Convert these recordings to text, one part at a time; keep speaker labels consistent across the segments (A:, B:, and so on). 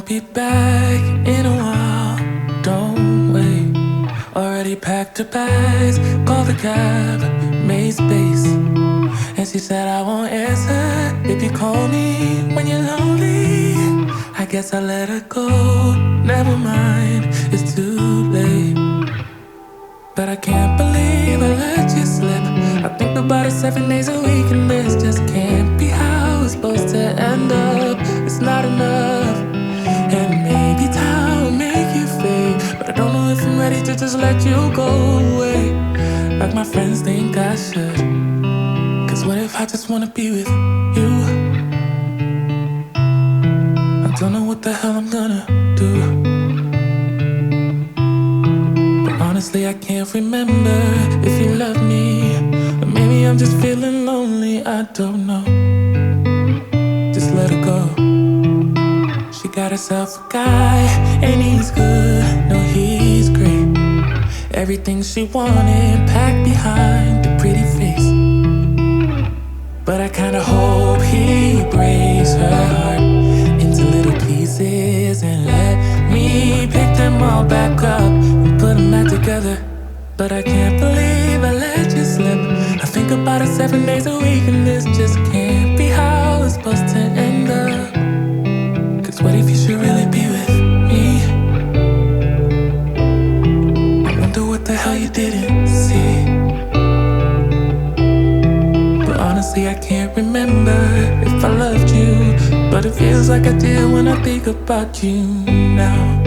A: be back in a while, don't wait. Already packed her bags, called the cab, made space. And she said I won't answer if you call me when you're lonely. I guess I let her go, never mind, it's too late. But I can't believe I let you slip. I think about it 7 days a week, and this just can't be how it's supposed to end up. It's not enough. And maybe time will make you fade, but I don't know if I'm ready to just let you go away like my friends think I should. Cause what if I just wanna be with you? I don't know what the hell I'm gonna do. Honestly, I can't remember if you love me, or maybe I'm just feeling lonely, I don't know. Just let her go. She got herself a guy, and he's good, no, he's great. Everything she wanted packed behind the pretty face. But I kinda hope he breaks her heart into little pieces and let me pick them all back up and put them back together. But I can't believe I let you slip. I think about it 7 days a week, and this just can't be how it's supposed to end up. Cause what if you should really be with me? I wonder what the hell you didn't see. But honestly, I can't remember if I loved you, but it feels like I did when I think about you now.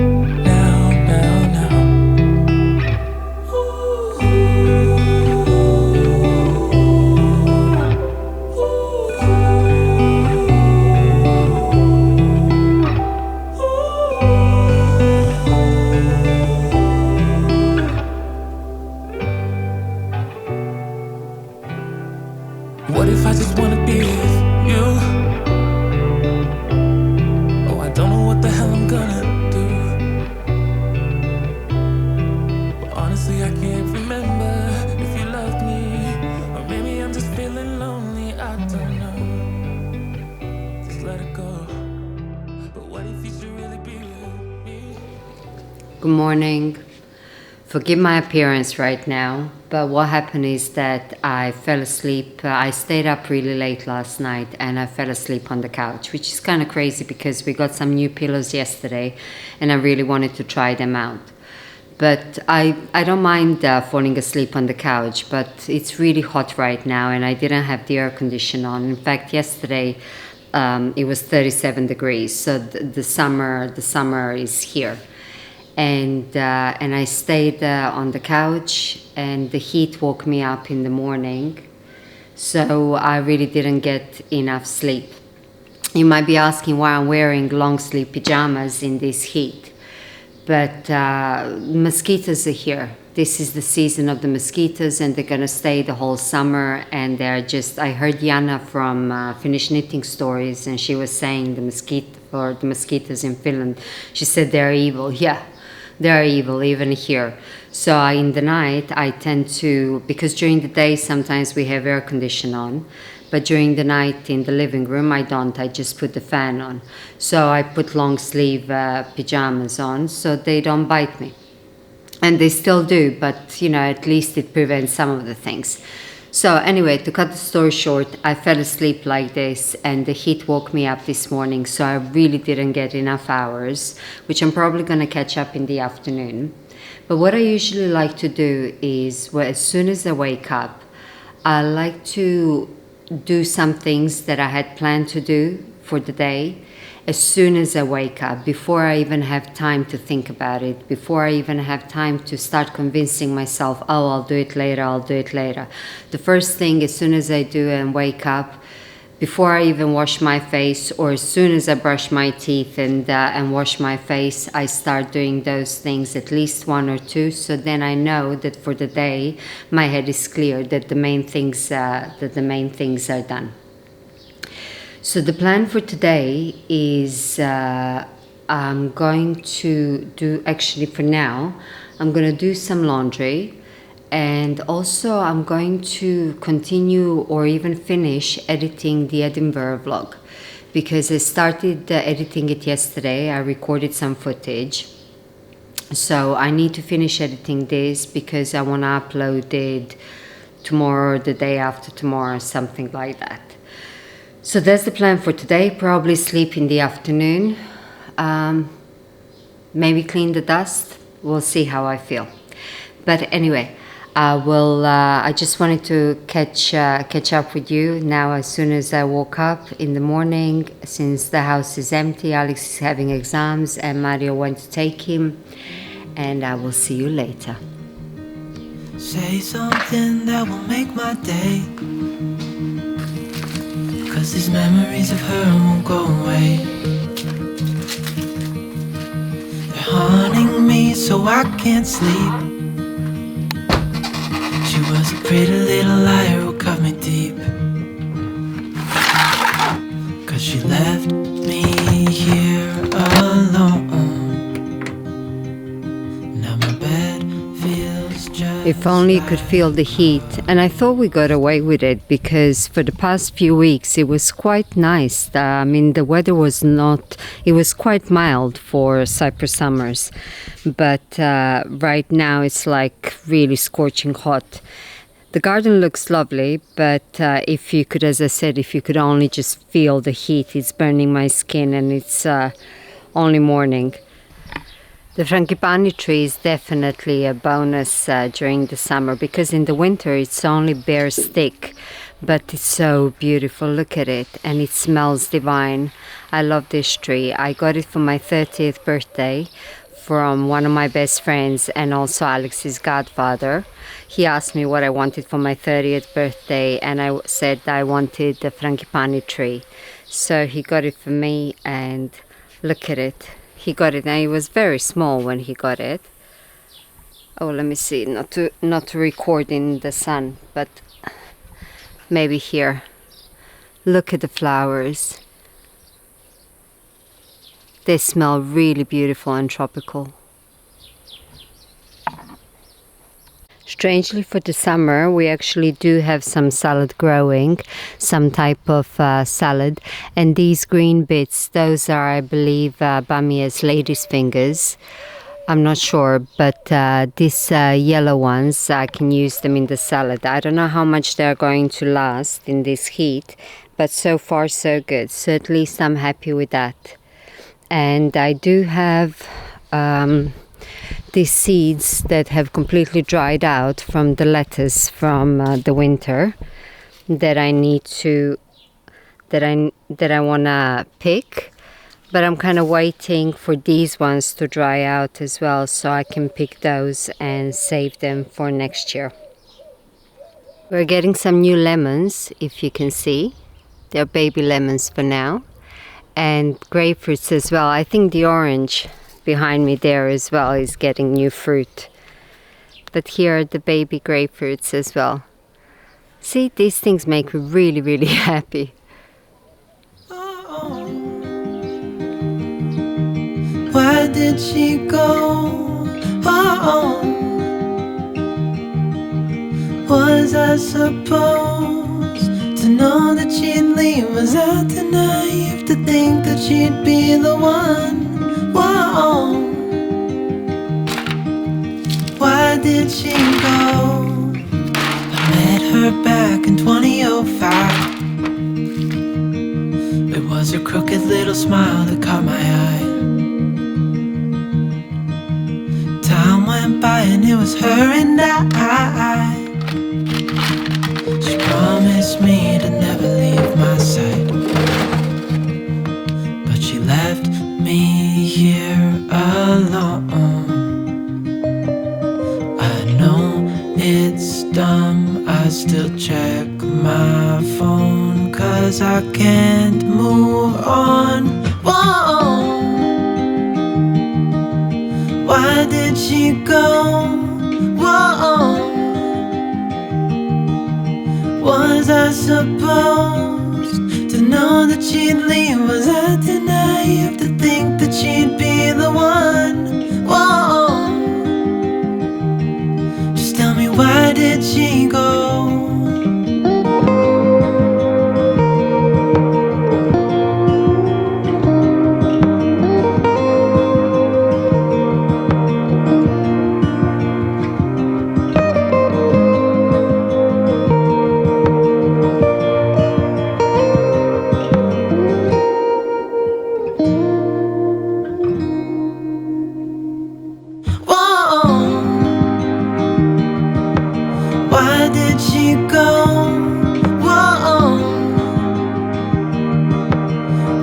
A: What if I just wanna be with you? Oh, I don't know what the hell I'm gonna do. But honestly, I can't remember if you loved me, or maybe I'm just feeling lonely, I don't know. Just let it go. But what if you should really be with me?
B: Good morning. Forgive my appearance right now, but what happened is that I fell asleep. I stayed up really late last night and I fell asleep on the couch, which is kind of crazy because we got some new pillows yesterday and I really wanted to try them out. But I don't mind falling asleep on the couch, but it's really hot right now and I didn't have the air conditioner on. In fact, yesterday it was 37 degrees, so the summer is here. And I stayed on the couch and the heat woke me up in the morning, so I really didn't get enough sleep. You might be asking why I'm wearing long sleeve pajamas in this heat, but mosquitoes are here. This is the season of the mosquitoes and they're gonna stay the whole summer, and they're just, I heard Jana from Finnish Knitting Stories and she was saying the mosquitoes in Finland, she said they're evil. Yeah, they're evil even here. So in the night I tend to, because during the day sometimes we have air condition on, but during the night in the living room I don't, I just put the fan on. So I put long sleeve pajamas on so they don't bite me. And they still do, but you know, at least it prevents some of the things. So anyway, to cut the story short, I fell asleep like this and the heat woke me up this morning, so I really didn't get enough hours, which I'm probably going to catch up in the afternoon. But what I usually like to do is, well, as soon as I wake up, I like to do some things that I had planned to do for the day as soon as I wake up, before I even have time to think about it, before I even have time to start convincing myself, oh, I'll do it later. The first thing, as soon as I do and wake up, before I even wash my face, or as soon as I brush my teeth and wash my face, I start doing those things, at least one or two, so then I know that for the day my head is clear, that the main things are done. So the plan for today is I'm going to do, actually for now, I'm going to do some laundry, and also I'm going to continue or even finish editing the Edinburgh vlog, because I started editing it yesterday. I recorded some footage. So I need to finish editing this because I want to upload it tomorrow or the day after tomorrow, something like that. So that's the plan for today. Probably sleep in the afternoon. Maybe clean the dust. We'll see how I feel. But anyway, I just wanted to catch up with you now. As soon as I woke up in the morning, since the house is empty, Alex is having exams, and Mario went to take him. And I will see you later.
C: Say something that will make my day, 'cause these memories of her won't go away. They're haunting me so I can't sleep. She was a pretty little liar who cut me deep, 'cause she left me here alone.
B: If only you could feel the heat. And I thought we got away with it because for the past few weeks it was quite nice. I mean, the weather was not, it was quite mild for Cyprus summers. But right now it's like really scorching hot. The garden looks lovely, but if you could, as I said, if you could only just feel the heat, it's burning my skin, and it's only morning. The frangipani tree is definitely a bonus during the summer, because in the winter it's only bare stick, but it's so beautiful. Look at it, and it smells divine. I love this tree. I got it for my 30th birthday from one of my best friends and also Alex's godfather. He asked me what I wanted for my 30th birthday, and I said I wanted the frangipani tree. So he got it for me, and look at it. He got it, and it was very small when he got it. Oh, let me see, not to record in the sun, but maybe here. Look at the flowers. They smell really beautiful and tropical. Strangely, for the summer, we actually do have some salad growing, some type of salad. And these green bits, those are, I believe, Bamia's lady's fingers. I'm not sure, but these yellow ones, I can use them in the salad. I don't know how much they're going to last in this heat, but so far so good. So at least I'm happy with that. And I do have these seeds that have completely dried out from the lettuce from the winter that I need to that I want to pick, but I'm kind of waiting for these ones to dry out as well so I can pick those and save them for next year. We're getting some new lemons, if you can see. They're baby lemons for now, and grapefruits as well. I think the orange behind me there as well is getting new fruit, but here are the baby grapefruits as well. See, these things make me really, really happy.
C: Why did she go? Was I supposed to know that she'd leave? Was I too naive to think that she'd be the one? Whoa. Why did she go? I met her back in 2005. It was her crooked little smile that caught my eye. Time went by and it was her and I. She promised me to never leave my side, but she left me here alone. I know it's dumb, I still check my phone, 'cause I can't move on. Whoa. Why did she go? Whoa. Was I supposed to know that she'd leave? Was I too naive to think that she'd be the one? Whoa. Just tell me, why did she go? why did she go? Whoa.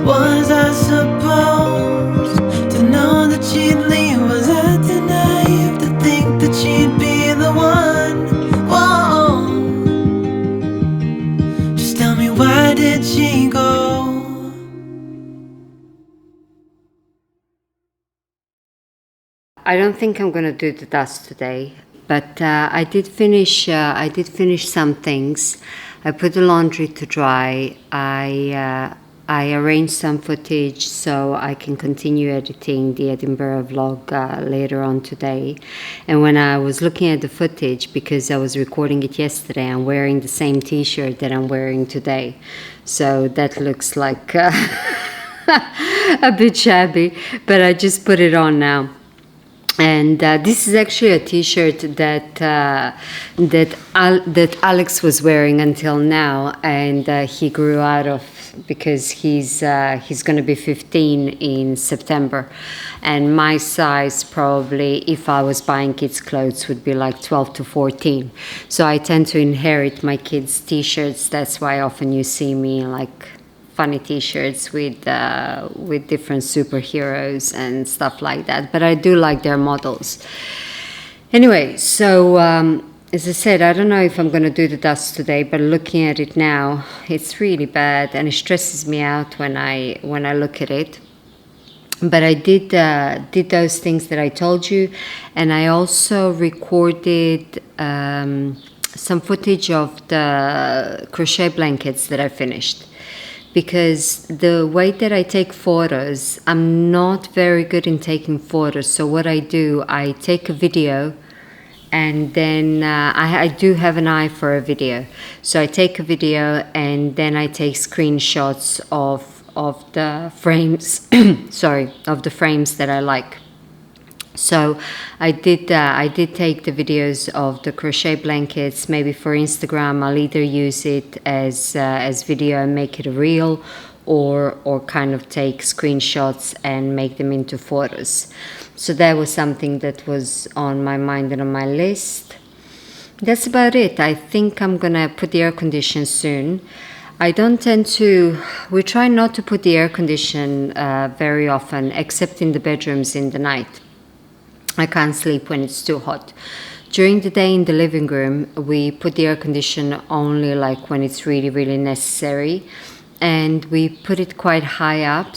C: Was I supposed to know that she'd leave? Was I too naive to think that she'd be the one? Whoa. Just tell me, why did she go?
B: I don't think I'm gonna do the dust today, but I did finish. I did finish some things. I put the laundry to dry. I arranged some footage so I can continue editing the Edinburgh vlog later on today. And when I was looking at the footage, because I was recording it yesterday, I'm wearing the same t-shirt that I'm wearing today. So that looks like a bit shabby, but I just put it on now. And this is actually a T-shirt that that Alex was wearing until now, and he grew out of, because he's going to be 15 in September, and my size probably, if I was buying kids clothes, would be like 12 to 14. So I tend to inherit my kids' T-shirts. That's why often you see me like funny T-shirts with different superheroes and stuff like that. But I do like their models. Anyway, so as I said, I don't know if I'm going to do the dust today, but looking at it now, it's really bad and it stresses me out when I look at it. But I did those things that I told you, and I also recorded some footage of the crochet blankets that I finished. Because the way that I take photos, I'm not very good in taking photos. So what I do, I take a video, and then I do have an eye for a video. So I take a video and then I take screenshots of the frames, sorry, of the frames that I like. So I did take the videos of the crochet blankets. Maybe for Instagram, I'll either use it as video and make it a reel, or kind of take screenshots and make them into photos. So that was something that was on my mind and on my list. That's about it. I think I'm gonna put the air condition soon. I don't tend to, we try not to put the air condition very often, except in the bedrooms in the night. I can't sleep when it's too hot. During the day in the living room, we put the air conditioner only like when it's really, really necessary. And we put it quite high up,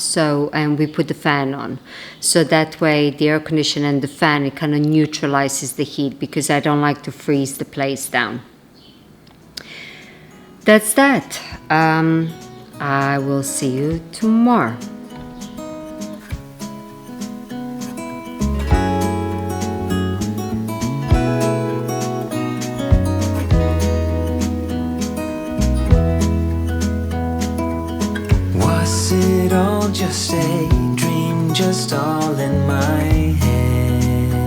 B: and we put the fan on. So that way the air conditioner and the fan, it kind of neutralizes the heat, because I don't like to freeze the place down. That's that. I will see you tomorrow.
C: Was it all just a dream, just all in my head?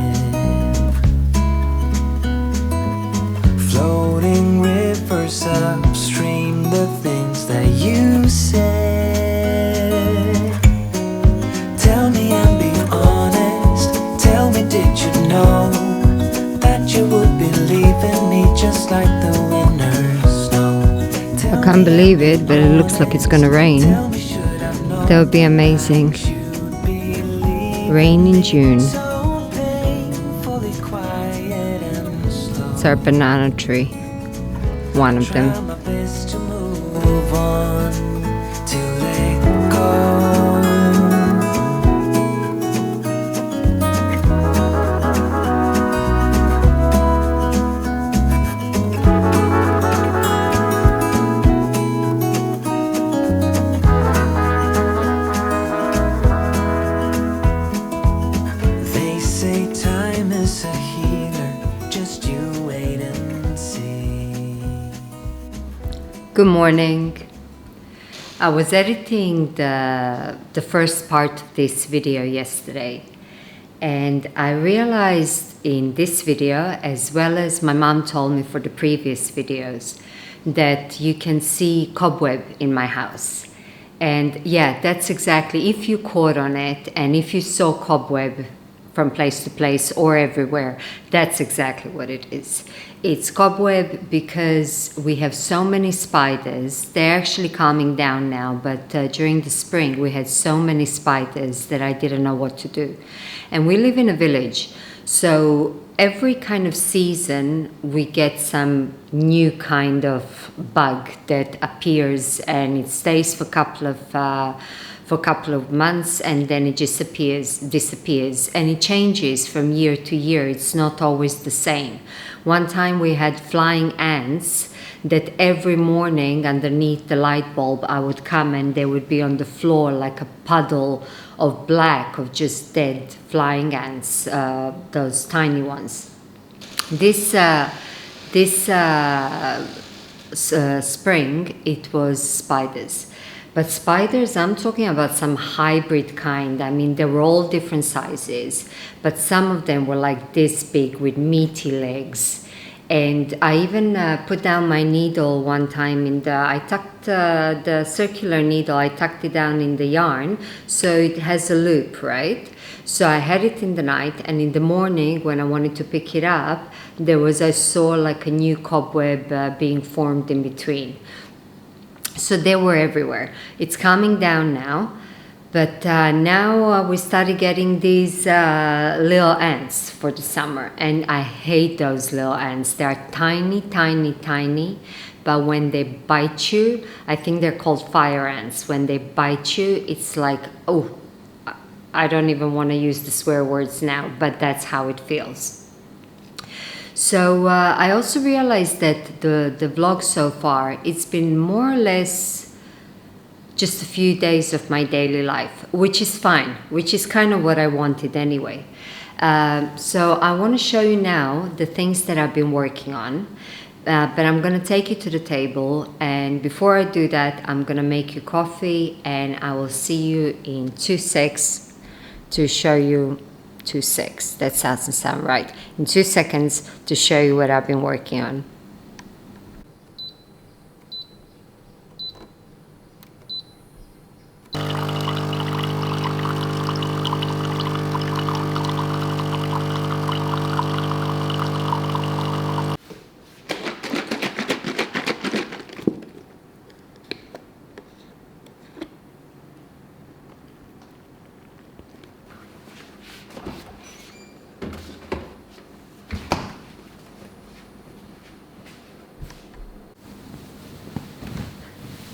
C: Floating rivers upstream, the things that you said. Tell me and be honest. Tell me, did you know that you would be leaving me just like the winter's snow?
B: I can't believe it, but it looks like it's gonna rain. That would be amazing. Rain in June. It's our banana tree. One of them. Good morning. I was editing the first part of this video yesterday, and I realized in this video, as well as my mom told me for the previous videos, that you can see cobweb in my house. And yeah, that's exactly, if you caught on it and if you saw cobweb from place to place or everywhere, that's exactly what it is. It's cobweb because we have so many spiders. They're actually calming down now, but during the spring we had so many spiders that I didn't know what to do. And we live in a village, so every kind of season we get some new kind of bug that appears, and it stays for a couple of months, and then it disappears, and it changes from year to year. It's not always the same. One time we had flying ants that every morning underneath the light bulb I would come and they would be on the floor like a puddle of black, of just dead flying ants, those tiny ones. This spring it was spiders. But spiders, I'm talking about some hybrid kind. I mean, they were all different sizes, but some of them were like this big with meaty legs. And I even put down my needle one time I tucked the circular needle, I tucked it down in the yarn, so it has a loop, right? So I had it in the night, and in the morning when I wanted to pick it up, I saw like a new cobweb being formed in between. So they were everywhere. It's calming down now, but now we started getting these little ants for the summer, and I hate those little ants. They are tiny, tiny, tiny, but when they bite you, I think they're called fire ants. When they bite you, it's like, oh, I don't even want to use the swear words now, but that's how it feels. So I also realized that the vlog so far, it's been more or less just a few days of my daily life, which is fine, which is kind of what I wanted anyway. So I want to show you now the things that I've been working on, but I'm going to take you to the table, and before I do that, I'm going to make you coffee, and I will see you in 2 seconds to show you 2-6. That doesn't sound right. In 2 seconds to show you what I've been working on.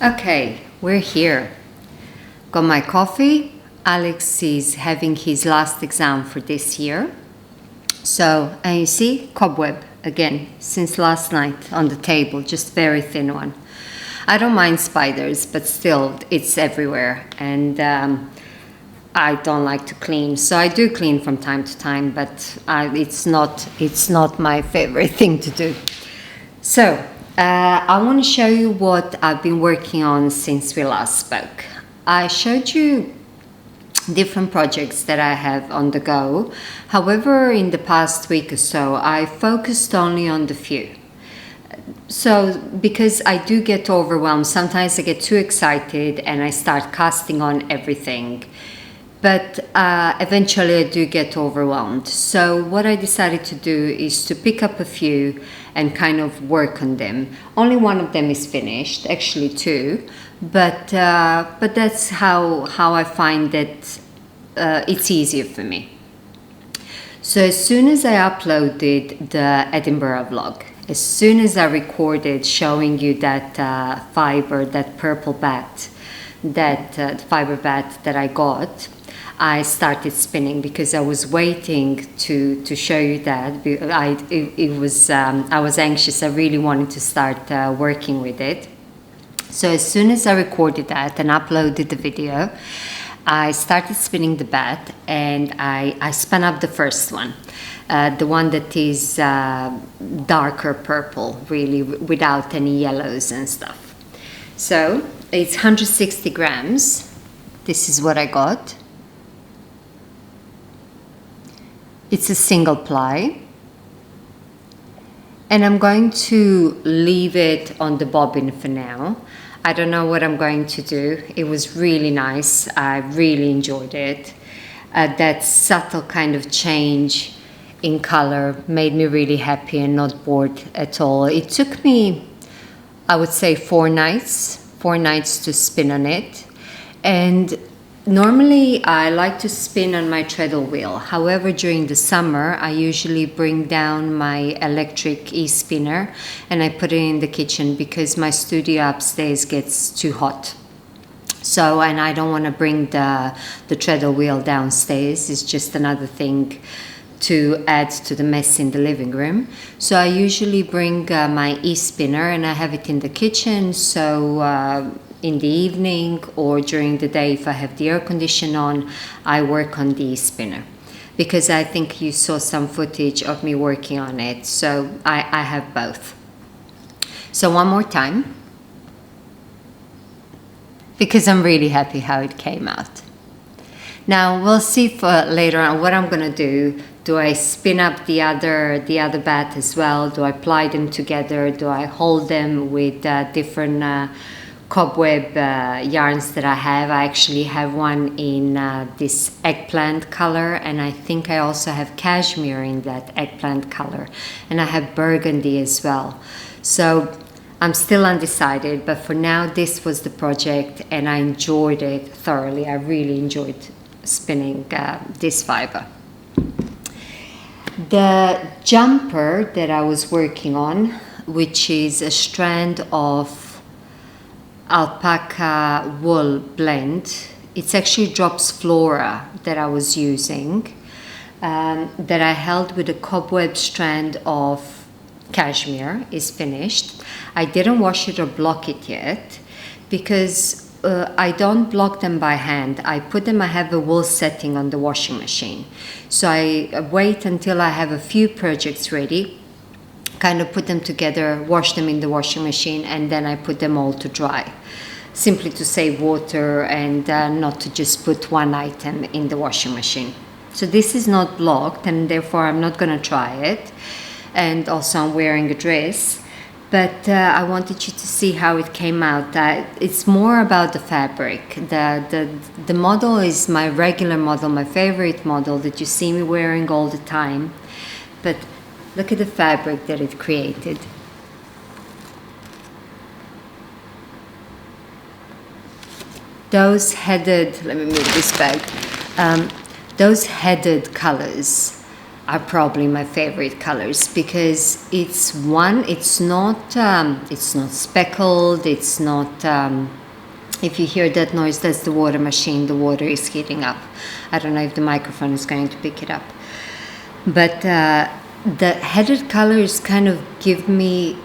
B: Okay, we're here. Got my coffee. Alex is having his last exam for this year. So, and you see, cobweb again, since last night on the table, just very thin one. I don't mind spiders, but still, it's everywhere. And I don't like to clean. So I do clean from time to time, but it's not my favorite thing to do. So, I want to show you what I've been working on since we last spoke. I showed you different projects that I have on the go. However, in the past week or so, I focused only on the few. So, because I do get overwhelmed, sometimes I get too excited and I start casting on everything. But eventually I do get overwhelmed. So what I decided to do is to pick up a few and kind of work on them. Only one of them is finished, actually 2. But that's how I find that it's easier for me. So as soon as I uploaded the Edinburgh vlog, as soon as I recorded showing you that fiber, that purple bat, that fiber bat that I got, I started spinning because I was waiting to show you that. I was anxious. I really wanted to start working with it. So as soon as I recorded that and uploaded the video, I started spinning the bat, and I spun up the first one, the one that is darker purple, really, without any yellows and stuff. So it's 160 grams. This is what I got. It's a single ply, and I'm going to leave it on the bobbin for now. I don't know what I'm going to do. It was really nice. I really enjoyed it. That subtle kind of change in color made me really happy and not bored at all. It took me, I would say, 4 nights to spin on it. And normally I like to spin on my treadle wheel. However, during the summer, I usually bring down my electric e-spinner and I put it in the kitchen because my studio upstairs gets too hot. So, and I don't want to bring the treadle wheel downstairs. It's just another thing to add to the mess in the living room. So I usually bring my e-spinner and I have it in the kitchen. So in the evening or during the day, if I have the air condition on, I work on the e-spinner. Because I think you saw some footage of me working on it. So I have both. So one more time. Because I'm really happy how it came out. Now we'll see for later on what I'm gonna do. Do I spin up the other bat as well? Do I ply them together? Do I hold them with different cobweb yarns that I have? I actually have one in this eggplant color, and I think I also have cashmere in that eggplant color, and I have burgundy as well. So I'm still undecided, but for now this was the project and I enjoyed it thoroughly. I really enjoyed spinning this fiber. The jumper that I was working on, which is a strand of alpaca wool blend, it's actually Drops Flora that I was using, that I held with a cobweb strand of cashmere, is finished. I didn't wash it or block it yet because I don't block them by hand. I have a wool setting on the washing machine. So I wait until I have a few projects ready, kind of put them together, wash them in the washing machine, and then I put them all to dry. Simply to save water and not to just put one item in the washing machine. So this is not blocked and therefore I'm not going to try it. And also I'm wearing a dress. But I wanted you to see how it came out. It's more about the fabric. The model is my regular model, my favorite model that you see me wearing all the time. But look at the fabric that it created. Those headed, let me move this bag. Those headed colors are probably my favorite colors because it's not speckled, it's not, if you hear that noise, that's the water machine, the water is heating up. I don't know if the microphone is going to pick it up. But the headed colors kind of give me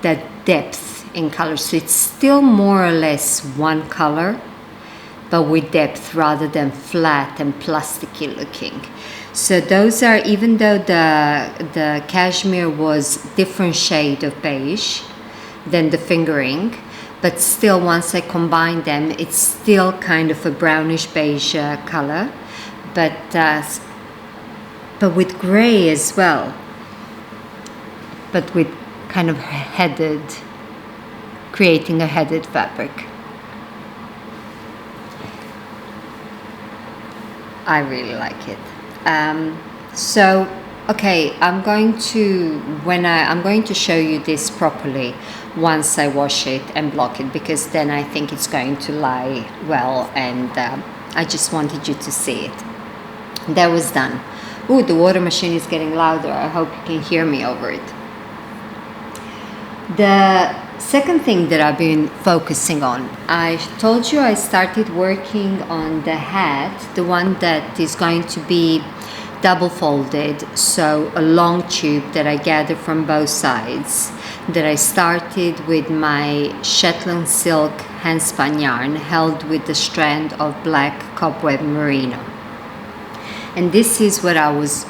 B: that depth in color. So it's still more or less one color, but with depth rather than flat and plasticky looking. So those are, even though the cashmere was different shade of beige than the fingering, but still once I combine them, it's still kind of a brownish beige color, but with gray as well, but with kind of headed, creating a headed fabric. I really like it. So okay, I'm going to show you this properly once I wash it and block it, because then I think it's going to lie well, and I just wanted you to see it. That was done. Ooh, the water machine is getting louder. I hope you can hear me over it. The second thing that I've been focusing on, I told you I started working on the hat, the one that is going to be double folded, so a long tube that I gather from both sides, that I started with my Shetland silk handspun yarn held with the strand of black cobweb merino. And this is what I was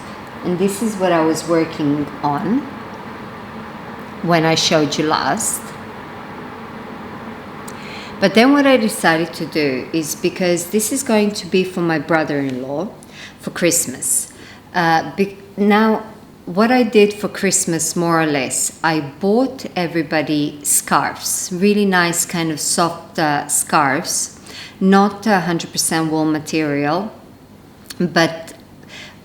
B: working on when I showed you last. But then what I decided to do is, because this is going to be for my brother-in-law for Christmas. Now, what I did for Christmas, more or less, I bought everybody scarves, really nice kind of soft scarves, not 100% wool material, but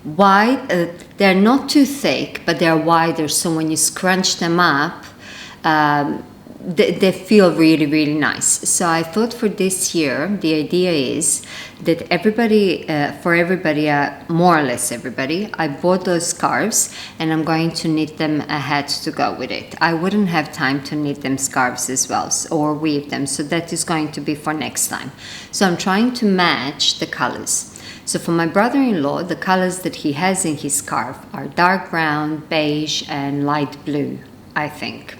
B: wide. They're not too thick, but they're wider. So when you scrunch them up, they feel really, really nice. So I thought for this year, the idea is that everybody, more or less everybody, I bought those scarves and I'm going to knit them a hat to go with it. I wouldn't have time to knit them scarves as well or weave them. So that is going to be for next time. So I'm trying to match the colors. So for my brother-in-law, the colors that he has in his scarf are dark brown, beige, and light blue, I think.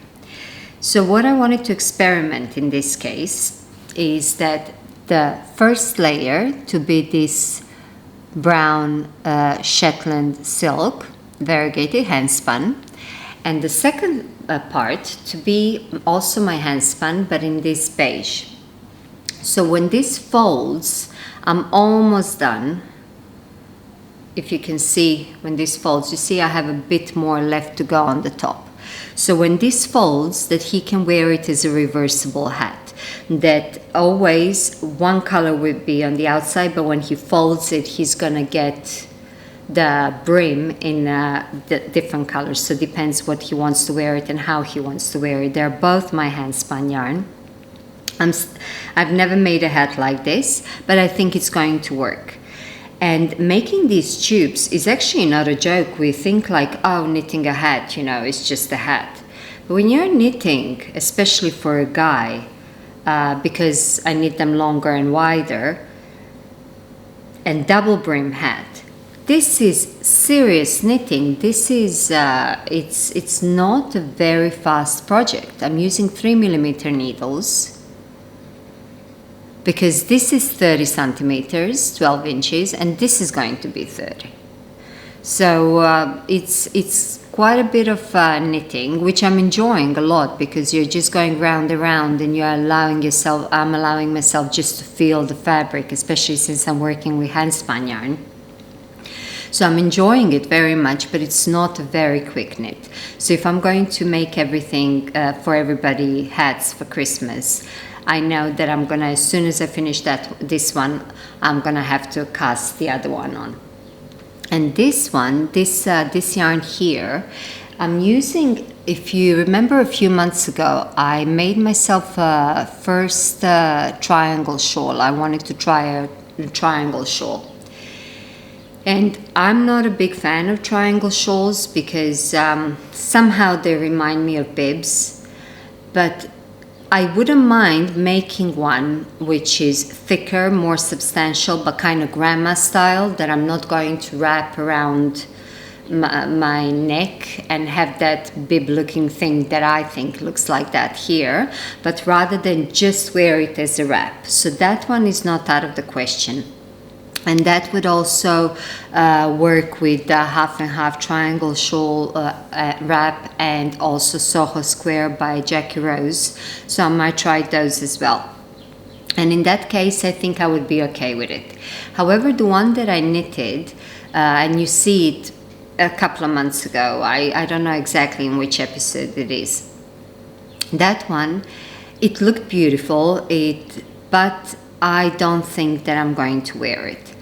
B: So what I wanted to experiment in this case is that the first layer to be this brown Shetland silk, variegated hand spun, and the second part to be also my hand spun, but in this beige. So when this folds, I'm almost done. If you can see, when this folds, you see I have a bit more left to go on the top. So when this folds, that he can wear it as a reversible hat. That always one color will be on the outside, but when he folds it, he's gonna get the brim in the different colors. So it depends what he wants to wear it and how he wants to wear it. They're both my hand spun yarn. I've never made a hat like this, but I think it's going to work. And making these tubes is actually not a joke. We think like, oh, knitting a hat, you know, it's just a hat. But when you're knitting, especially for a guy, because I knit them longer and wider, and double brim hat, this is serious knitting. This is, it's not a very fast project. I'm using 3mm needles, because this is 30 centimeters, 12 inches, and this is going to be 30. So it's quite a bit of knitting, which I'm enjoying a lot, because you're just going round and round and you're allowing yourself, I'm allowing myself just to feel the fabric, especially since I'm working with hand spun yarn. So I'm enjoying it very much, but it's not a very quick knit. So if I'm going to make everything for everybody hats for Christmas, I know that I'm gonna, as soon as I finish this one, I'm gonna have to cast the other one on. And this one, this yarn here, I'm using, if you remember a few months ago, I made myself a first triangle shawl. I wanted to try a triangle shawl. And I'm not a big fan of triangle shawls because somehow they remind me of bibs, but I wouldn't mind making one which is thicker, more substantial, but kind of grandma style, that I'm not going to wrap around my neck and have that bib looking thing that I think looks like that here, but rather than just wear it as a wrap. So that one is not out of the question. And that would also work with the half and half triangle shawl wrap, and also Soho Square by Jackie Rose. So I might try those as well. And in that case, I think I would be okay with it. However, the one that I knitted, and you see it a couple of months ago, I don't know exactly in which episode it is. That one, it looked beautiful, but I don't think that I'm going to wear it.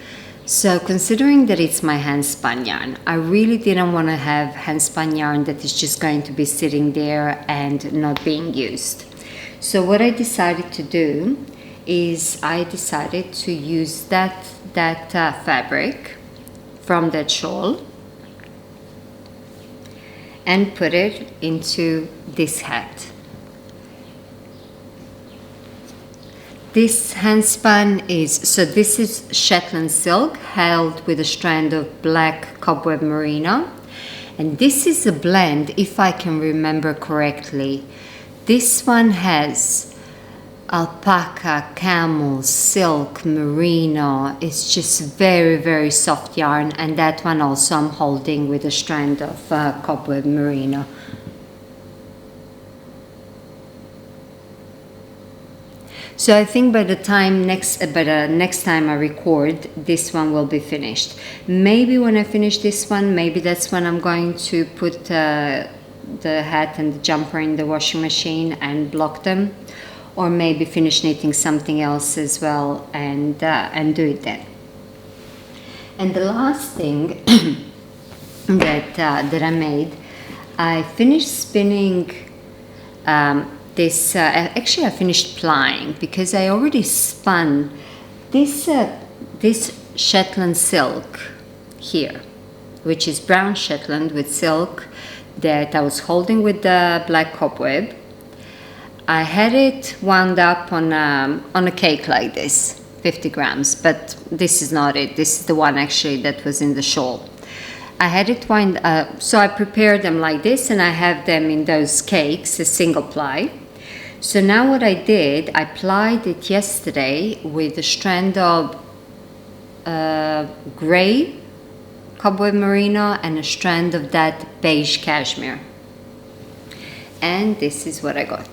B: So considering that it's my hand spun yarn, I really didn't want to have hand spun yarn that is just going to be sitting there and not being used. So what I decided to do is I decided to use that fabric from that shawl and put it into this hat. This hand spun this is Shetland silk held with a strand of black cobweb merino, and this is a blend, if I can remember correctly. This one has alpaca, camel, silk, merino. It's just very, very soft yarn, and that one also I'm holding with a strand of cobweb merino. So I think by the next time I record, this one will be finished. Maybe when I finish this one, maybe that's when I'm going to put the hat and the jumper in the washing machine and block them, or maybe finish knitting something else as well and do it then. And the last thing that I made, I finished spinning actually I finished plying because I already spun this Shetland silk here, which is brown Shetland with silk that I was holding with the black cobweb. I had it wound up on a cake like this, 50 grams, but this is not it. This is the one actually that was in the shawl. I had it wound up, so I prepared them like this, and I have them in those cakes, a single ply. So now what I did, I plied it yesterday with a strand of gray cobweb merino and a strand of that beige cashmere. And this is what I got.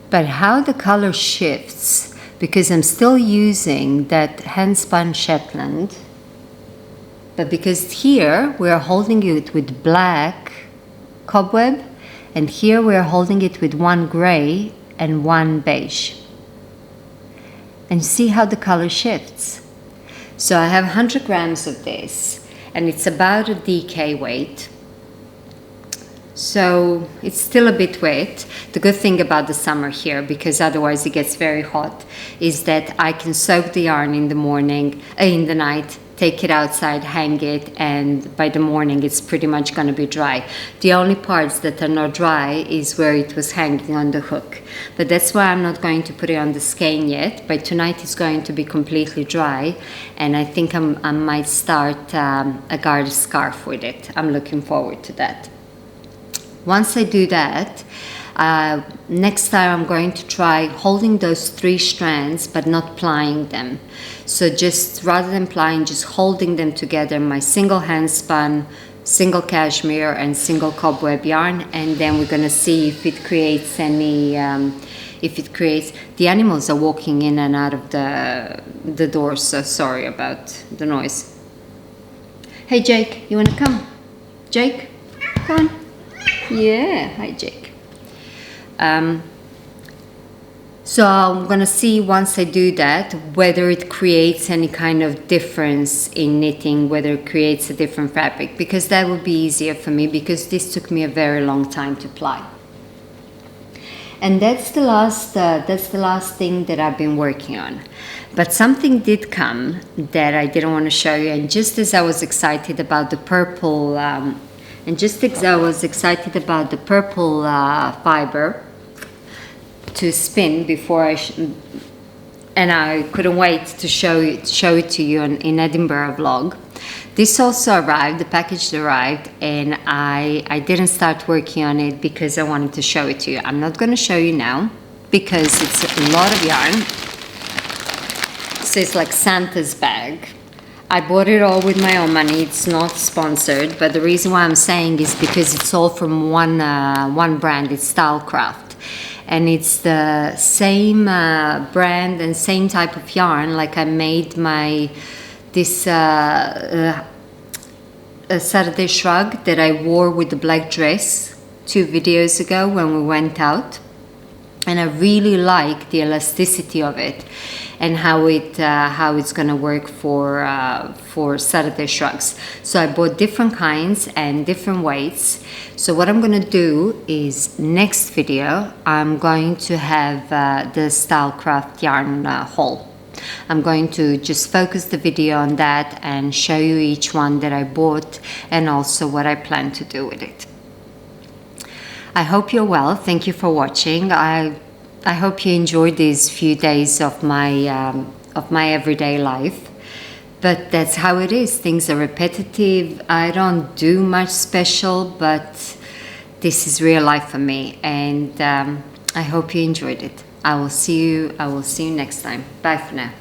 B: But how the color shifts, because I'm still using that hand-spun Shetland, but because here we're holding it with black cobweb, and here we're holding it with one gray and one beige. And see how the color shifts. So I have 100 grams of this, and it's about a DK weight. So it's still a bit wet. The good thing about the summer here, because otherwise it gets very hot, is that I can soak the yarn in the morning, in the night, take it outside, hang it, and by the morning it's pretty much going to be dry. The only parts that are not dry is where it was hanging on the hook. But that's why I'm not going to put it on the skein yet. By tonight it's going to be completely dry, and I think I might start a garter scarf with it. I'm looking forward to that. Once I do that, next time I'm going to try holding those 3 strands but not plying them. So just rather than plying, just holding them together, my single hand spun, single cashmere and single cobweb yarn, and then we're going to see if it creates any, the animals are walking in and out of the door, so sorry about the noise. Hey Jake, you want to come? Jake, come on. Yeah, hi Jake. So I'm gonna see once I do that whether it creates any kind of difference in knitting, whether it creates a different fabric, because that would be easier for me, because this took me a very long time to ply. And that's the last thing that I've been working on. But something did come that I didn't want to show you, and just as I was excited about the purple fiber to spin before and I couldn't wait to show it to you in Edinburgh vlog. This also arrived, the package arrived, and I didn't start working on it because I wanted to show it to you. I'm not going to show you now because it's a lot of yarn. So it's like Santa's bag. I bought it all with my own money. It's not sponsored, but the reason why I'm saying is because it's all from one brand. It's Stylecraft, and it's the same brand and same type of yarn. Like I made this Saturday shrug that I wore with the black dress 2 videos ago when we went out, and I really like the elasticity of it and how it's gonna work for Saturday shrugs. So I bought different kinds and different weights. So what I'm gonna do is next video I'm going to have the Stylecraft yarn haul. I'm going to just focus the video on that and show you each one that I bought and also what I plan to do with it. I hope you're well. Thank you for watching. I hope you enjoyed these few days of my everyday life, but that's how it is. Things are repetitive. I don't do much special, but this is real life for me, and I hope you enjoyed it. I will see you next time. Bye for now.